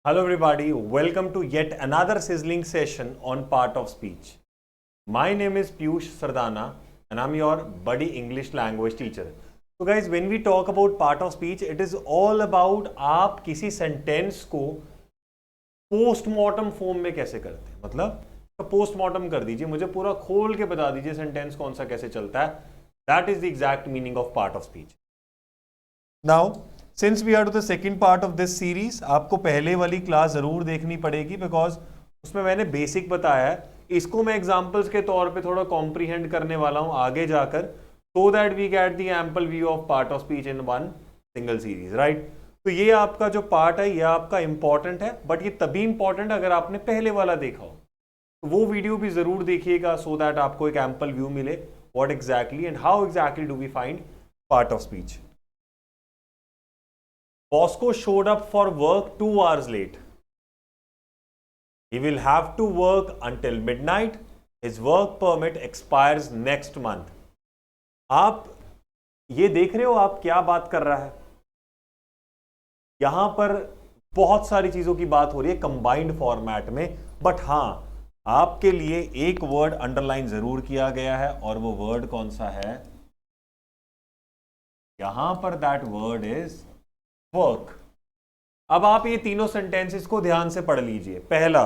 Hello, everybody. Welcome to yet another sizzling session on part of speech. My name is Piyush Sardana, and I'm your buddy English language teacher. So, guys, when we talk about part of speech, it is all about आप किसी sentence को postmortem form में कैसे करते हैं. मतलब postmortem कर दीजिए, मुझे पूरा खोल के बता दीजिए सेंटेंस कौन सा कैसे चलता है. That is the exact meaning of part of speech. Now since we are to the second part of this series, आपको पहले वाली क्लास जरूर देखनी पड़ेगी बिकॉज उसमें मैंने बेसिक बताया है. इसको मैं एग्जांपल्स के तौर पे थोड़ा कॉम्प्रीहेंड करने वाला हूं आगे जाकर, so that we get the ample view of part of speech in one single series. Right, तो ये आपका जो पार्ट है ये आपका इंपॉर्टेंट है, बट ये तभी इंपॉर्टेंट अगर आपने पहले वाला देखा हो. तो वो वीडियो भी जरूर देखिएगा सो दैट आपको एक एम्पल व्यू मिले what exactly and how exactly do we find part of speech. Bosco showed up for work 2 hours late. He will have to work until midnight. His work permit expires next month. आप ये देख रहे हो आप क्या बात कर रहा है. यहां पर बहुत सारी चीजों की बात हो रही है कंबाइंड फॉर्मेट में, बट हां आपके लिए एक वर्ड अंडरलाइन जरूर किया गया है और वो वर्ड कौन सा है. यहां पर दैट वर्ड इज वर्क. अब आप ये तीनों सेंटेंसेस को ध्यान से पढ़ लीजिए. पहला,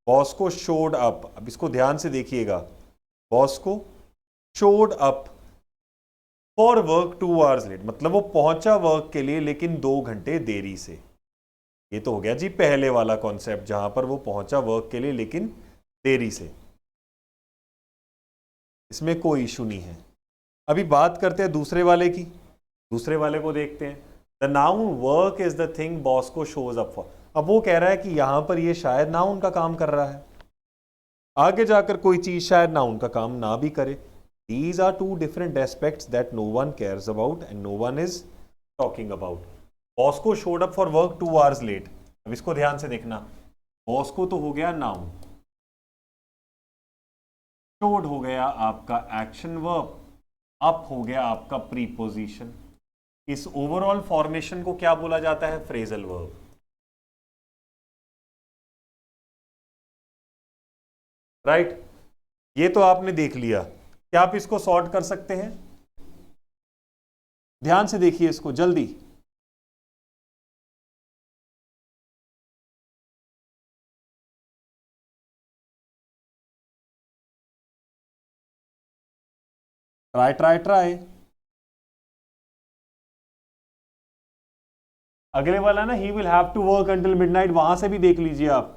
बॉस्को शोड अप. अब इसको ध्यान से देखिएगा. Bosco showed up for work 2 hours late, मतलब वो पहुंचा वर्क के लिए लेकिन 2 घंटे देरी से. ये तो हो गया जी पहले वाला कॉन्सेप्ट जहां पर वो पहुंचा वर्क के लिए लेकिन देरी से. इसमें कोई इशू नहीं है. अभी बात करते हैं दूसरे वाले की. दूसरे वाले को देखते हैं. The noun work is the thing Bosco shows up for. अब वो कह रहा है कि यहां पर ये शायद नाउन का काम कर रहा है, आगे जाकर कोई चीज शायद नाउन का काम ना भी करे. These are two different aspects that no one cares about and no one is talking about. Bosco showed up for work 2 hours late. अब इसको ध्यान से देखना. Bosco तो हो गया नाउन, showed हो गया आपका एक्शन वर्ब, up हो गया आपका प्रीपोजिशन. इस ओवरऑल फॉर्मेशन को क्या बोला जाता है? Phrasal verb. राइट, ये तो आपने देख लिया. क्या आप इसको सॉर्ट कर सकते हैं? ध्यान से देखिए इसको जल्दी. Try try try. अगले वाला ना, he will have to work until midnight, वहां से भी देख लीजिए आप.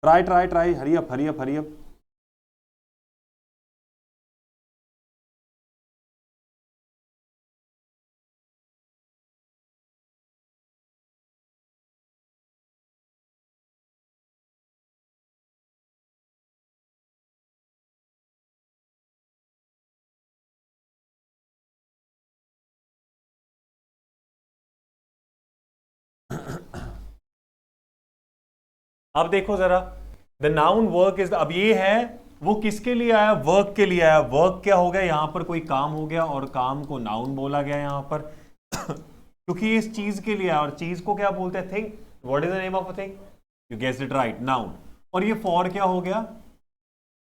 Try try try. Hurry up hurry up hurry up. अब देखो जरा, द नाउन वर्क इज, अब ये है वो किसके लिए आया? वर्क के लिए आया. वर्क क्या हो गया? यहां पर कोई काम हो गया और काम को नाउन बोला गया यहां पर क्योंकि इस चीज के लिए आया. और चीज को क्या बोलते हैं? Thing. What is the name of a thing? You guessed it right, noun. और ये फॉर क्या हो गया?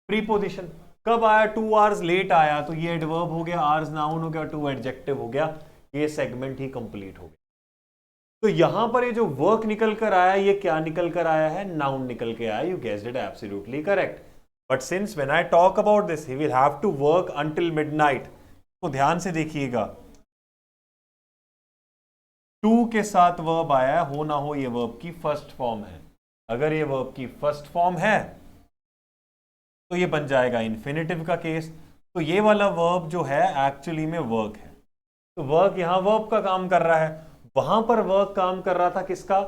प्रीपोजिशन. कब आया? 2 hours लेट आया, तो ये एडवर्ब हो गया, आर्स नाउन हो गया, टू एडजेक्टिव हो गया. ये सेगमेंट ही कंप्लीट हो गया. तो यहां पर ये जो वर्क निकल कर आया, ये क्या निकल कर आया है? नाउन निकल के आया. You guessed it absolutely correct. But since when I talk about this, he will have to work until midnight, तो ध्यान से देखिएगा. टू के साथ वर्ब आया है, हो ना हो ये वर्ब की फर्स्ट फॉर्म है. अगर ये वर्ब की फर्स्ट फॉर्म है तो ये बन जाएगा इन्फिनेटिव का केस. तो ये वाला वर्ब जो है एक्चुअली में वर्क है. तो वर्क यहां वर्ब का काम कर रहा है, वहां पर वर्क काम कर रहा था किसका?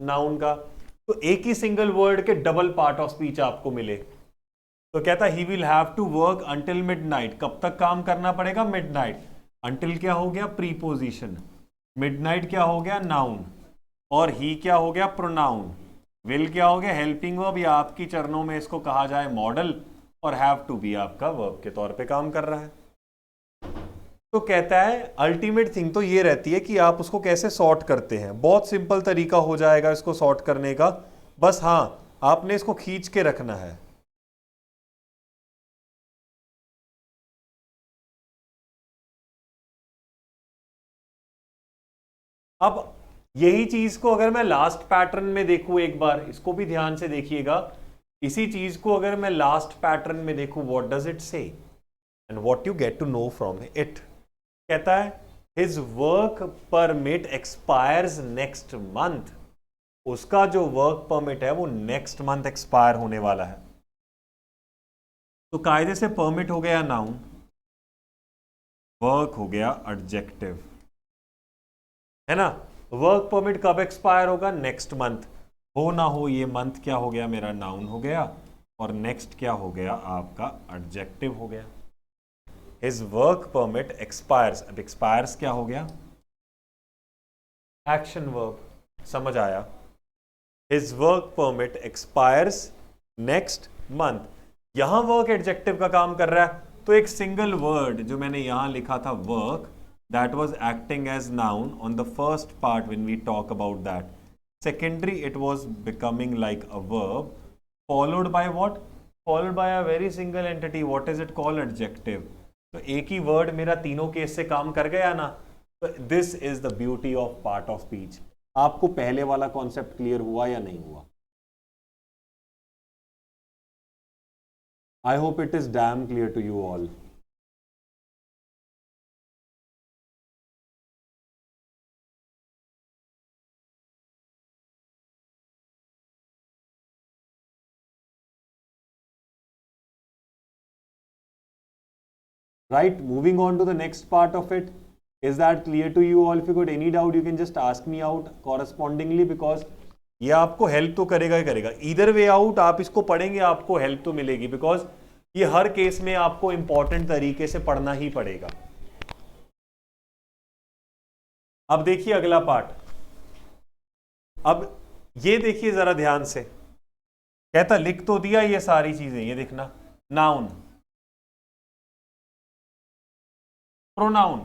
नाउन का. तो एक ही सिंगल वर्ड के डबल पार्ट ऑफ स्पीच आपको मिले. तो कहता he will have to work until midnight. कब तक काम करना पड़ेगा? मिडनाइट. अंटिल क्या हो गया? प्रीपोजिशन. मिडनाइट क्या हो गया? नाउन. और ही क्या हो गया, प्रोनाउन। विल क्या हो गया, हेल्पिंग वर्ब, या आपकी चरणों में इसको कहा जाए मॉडल, और हैव टू बी आपका वर्ब के तौर पे काम कर रहा है। तो कहता है अल्टीमेट थिंग तो ये रहती है कि आप उसको कैसे सॉर्ट करते हैं। बहुत सिंपल तरीका हो जाएगा इसको सॉर्ट करने का, बस हाँ आपने इसको खींच के रखना है। अब यही चीज को अगर मैं लास्ट पैटर्न में देखूं, एक बार इसको भी ध्यान से देखिएगा, इसी चीज को अगर मैं लास्ट पैटर्न में देखूं, what does it say and what you get to know from it. कहता है his work permit expires next month. उसका जो वर्क परमिट है वो नेक्स्ट मंथ एक्सपायर होने वाला है। तो कायदे से परमिट हो गया नाउन, वर्क हो गया एडजेक्टिव, है ना। वर्क परमिट कब एक्सपायर होगा, नेक्स्ट मंथ। हो ना हो ये मंथ क्या हो गया मेरा, नाउन हो गया, और नेक्स्ट क्या हो गया आपका, एडजेक्टिव हो गया। हिज वर्क परमिट एक्सपायर्स, अब एक्सपायर्स क्या हो गया, एक्शन वर्ब। समझ आया, his work permit expires next month. यहां वर्क एडजेक्टिव का काम कर रहा है, तो एक सिंगल वर्ड जो मैंने यहां लिखा था work, that was acting as noun on the first part when we talk about that. Secondary it was becoming like a verb, followed by what, followed by a very single entity. What is it called, adjective. तो एक ही word मेरा तीनों case से काम कर गया ना। तो this is the beauty of part of speech. आपको पहले वाला कॉन्सेप्ट क्लियर हुआ या नहीं हुआ? I hope it is damn clear to you all. Right, moving on to the next part of it. Is that clear to you all? If you got any doubt, you can just ask me out correspondingly, because ये आपको help तो करेगा ही करेगा। Either way out आप इसको पढ़ेंगे आपको help तो मिलेगी, बिकॉज ये हर केस में आपको इंपॉर्टेंट तरीके से पढ़ना ही पड़ेगा। अब देखिए अगला पार्ट। अब ये देखिए जरा ध्यान से, कहता लिख तो दिया ये सारी चीजें, ये देखना, नाउन, प्रोनाउन,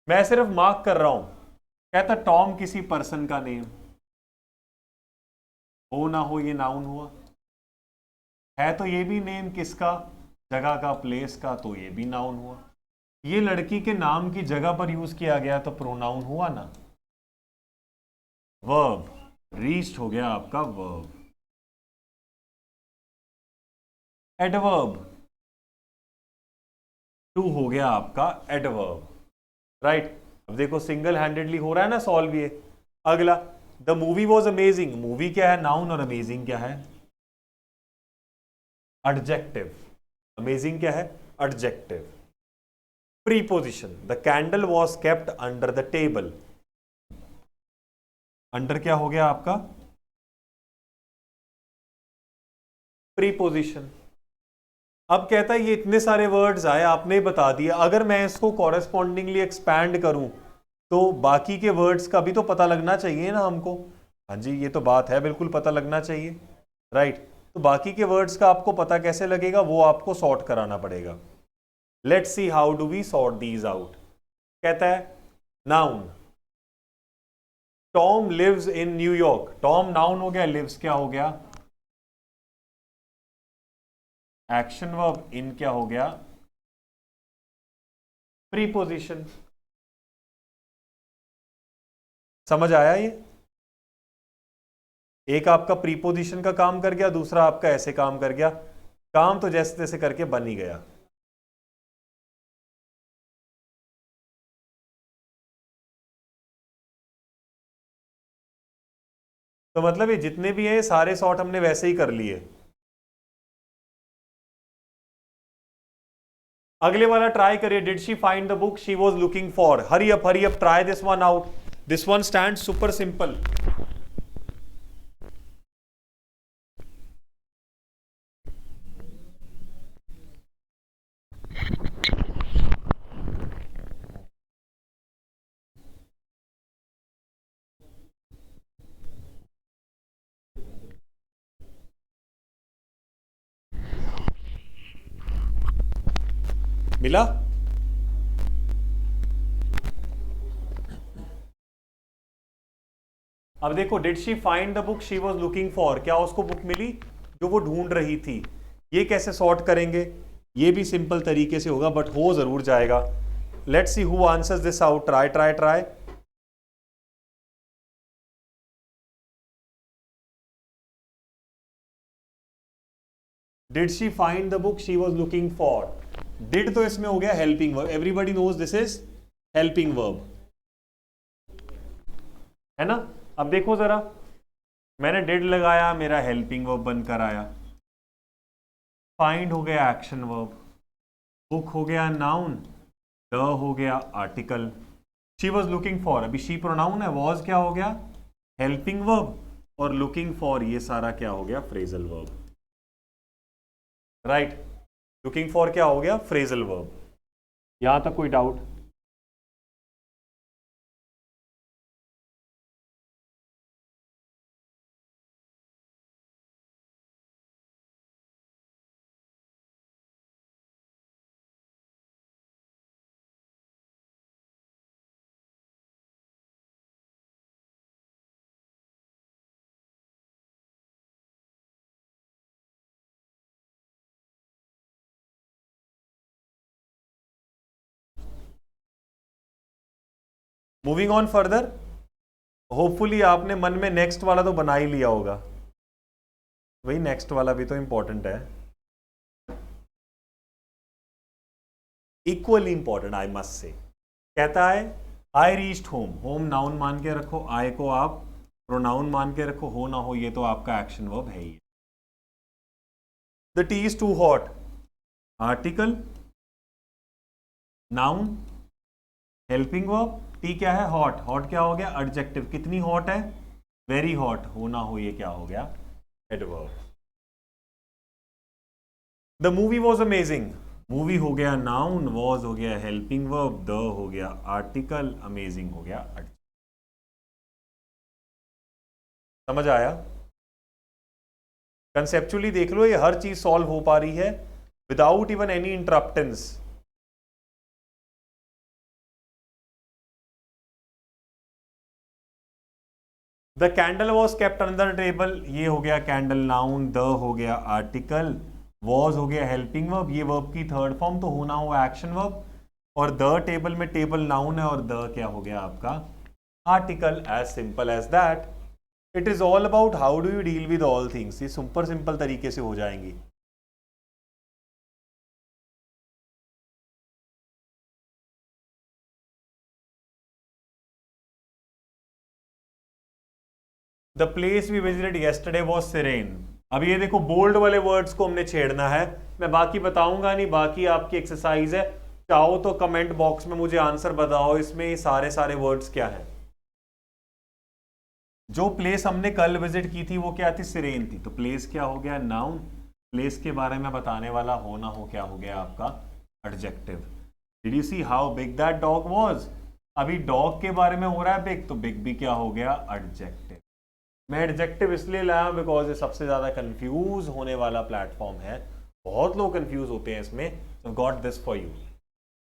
मैं सिर्फ मार्क कर रहा हूं। कहता टॉम किसी पर्सन का नेम, हो ना हो ये नाउन हुआ, है तो ये भी नेम किसका, जगह का, प्लेस का, तो ये भी नाउन हुआ। ये लड़की के नाम की जगह पर यूज किया गया तो प्रोनाउन हुआ ना। वर्ब, रीच्ड हो गया आपका वर्ब। एडवर्ब, टू हो गया आपका एडवर्ब। राइट, अब देखो सिंगल हैंडेडली हो रहा है ना सॉल्व ये। अगला, the movie was amazing, movie क्या है, नाउन, और अमेजिंग क्या है, एडजेक्टिव। अमेजिंग क्या है, adjective. Preposition, the candle was kept under the table, under क्या हो गया आपका, प्रीपोजिशन। अब कहता है ये इतने सारे वर्ड्स आए, आपने बता दिया, अगर मैं इसको कॉरेस्पॉन्डिंगली एक्सपैंड करूं तो बाकी के वर्ड्स का भी तो पता लगना चाहिए ना हमको। हाँ जी, ये तो बात है, बिल्कुल पता लगना चाहिए। राइट, तो बाकी के वर्ड्स का आपको पता कैसे लगेगा, वो आपको सॉर्ट कराना पड़ेगा। Let's see how do we sort these out. कहता है noun, Tom lives in New York, Tom noun हो गया, लिव्स क्या हो गया, एक्शन वर्ब, इन क्या हो गया, प्रीपोजिशन। समझ आया ये? एक आपका प्रीपोजिशन का काम कर गया, दूसरा आपका ऐसे काम कर गया, काम तो जैसे तैसे करके बन ही गया। तो मतलब ये जितने भी हैं सारे सॉर्ट हमने वैसे ही कर लिए। अगले वाला ट्राई करिए, did she find the book she was looking for. Hurry up try this one out. This one stand super simple. मिला? अब देखो, did she find the book she was looking for, क्या उसको बुक मिली जो वो ढूंढ रही थी? ये कैसे सॉर्ट करेंगे? ये भी सिंपल तरीके से होगा, बट हो जरूर जाएगा। Let's see who answers this out. Try try try. Did she find the book she was looking for. Did तो इसमें हो गया helping verb, everybody knows this is helping verb, है ना? अब देखो जरा, मैंने डिड लगाया, मेरा हेल्पिंग वर्ब बनकर आया। फाइंड हो गया एक्शन वर्ब, बुक हो गया नाउन, द हो गया article, she was looking for, अभी शी प्रोनाउन है, वॉज क्या हो गया? हेल्पिंग वर्ब, और लुकिंग फॉर ये सारा क्या हो गया? Phrasal verb. Right, looking for क्या हो गया? Phrasal verb. यहां तक कोई doubt? Moving on further, hopefully आपने मन में नेक्स्ट वाला तो बना ही लिया होगा। वही नेक्स्ट वाला भी तो इंपॉर्टेंट है, equally important I must say. कहता है I reached home, home noun मान के रखो, आई को आप प्रोनाउन मान के रखो, हो ना हो ये तो आपका एक्शन वर्ब है ही। The tea is too hot, article, noun, helping verb, tea क्या है? हॉट, हॉट क्या हो गया? एडजेक्टिव, कितनी हॉट है? वेरी हॉट, हो ना हो ये क्या हो गया? Adverb. The movie was amazing, movie हो गया नाउन, वॉज हो गया हेल्पिंग वर्ब, द हो गया आर्टिकल, अमेजिंग हो गया adjective। समझ आया? कंसेप्चुअली देख लो, ये हर चीज सॉल्व हो पा रही है without even any interruptance. The candle was kept under table, ये हो गया कैंडल नाउन, द हो गया आर्टिकल, वॉज हो गया हेल्पिंग वर्ब, ये वर्ब की थर्ड फॉर्म तो होना हो एक्शन वर्ब, और द टेबल में टेबल नाउन है और द क्या हो गया आपका? Article. As simple as that. It is all about how do you deal with all things. ये सुपर सिंपल तरीके से हो जाएंगी। The place we visited yesterday was serene. अब ये देखो, बोल्ड वाले वर्ड्स को हमने छेड़ना है। मैं बाकी बताऊंगा नहीं, बाकी आपकी एक्सरसाइज है। चाहो तो कमेंट बॉक्स में मुझे आंसर बताओ, इसमें ये सारे सारे वर्ड्स क्या हैं। जो प्लेस हमने कल विजिट की थी वो क्या थी? सिरेन थी। तो प्लेस क्या हो गया? नाउन। प्लेस के बारे में बताने वाला हो ना हो क्या हो गया आपका? Adjective. Did you see how big that dog was? अभी डॉग के बारे में हो रहा है बिग, तो बिग भी क्या हो गया? एडजेक्टिव। मैं एडजेक्टिव इसलिए लाया बिकॉज ये सबसे ज्यादा कंफ्यूज होने वाला प्लेटफॉर्म है, बहुत लोग कंफ्यूज होते हैं इसमें। So got this for you.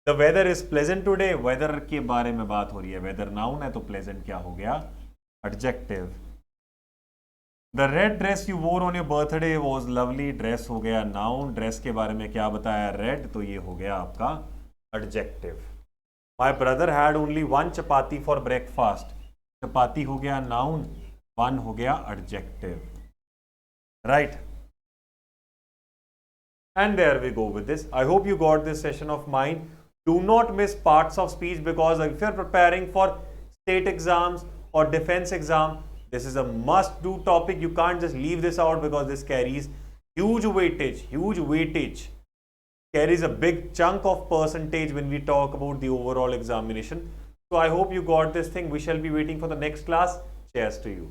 The weather is pleasant today, weather के बारे में बात हो रही है, वेदर नाउन है तो प्लेजेंट क्या हो गया? Adjective. The red dress you wore on your birthday was lovely, dress हो गया नाउन, ड्रेस के बारे में क्या बताया? रेड, तो ये हो गया आपका adjective. My brother had only one chapati for breakfast, chapati हो गया नाउन, वन हो गया adjective. Right, and there we go with this. I hope you got this session of mine. Do not miss parts of speech, because if you're preparing for state exams or defense exam, this is a must do topic. You can't just leave this out, because this carries huge weightage, carries a big chunk of percentage when we talk about the overall examination. So I hope you got this thing. We shall be waiting for the next class. Cheers to you.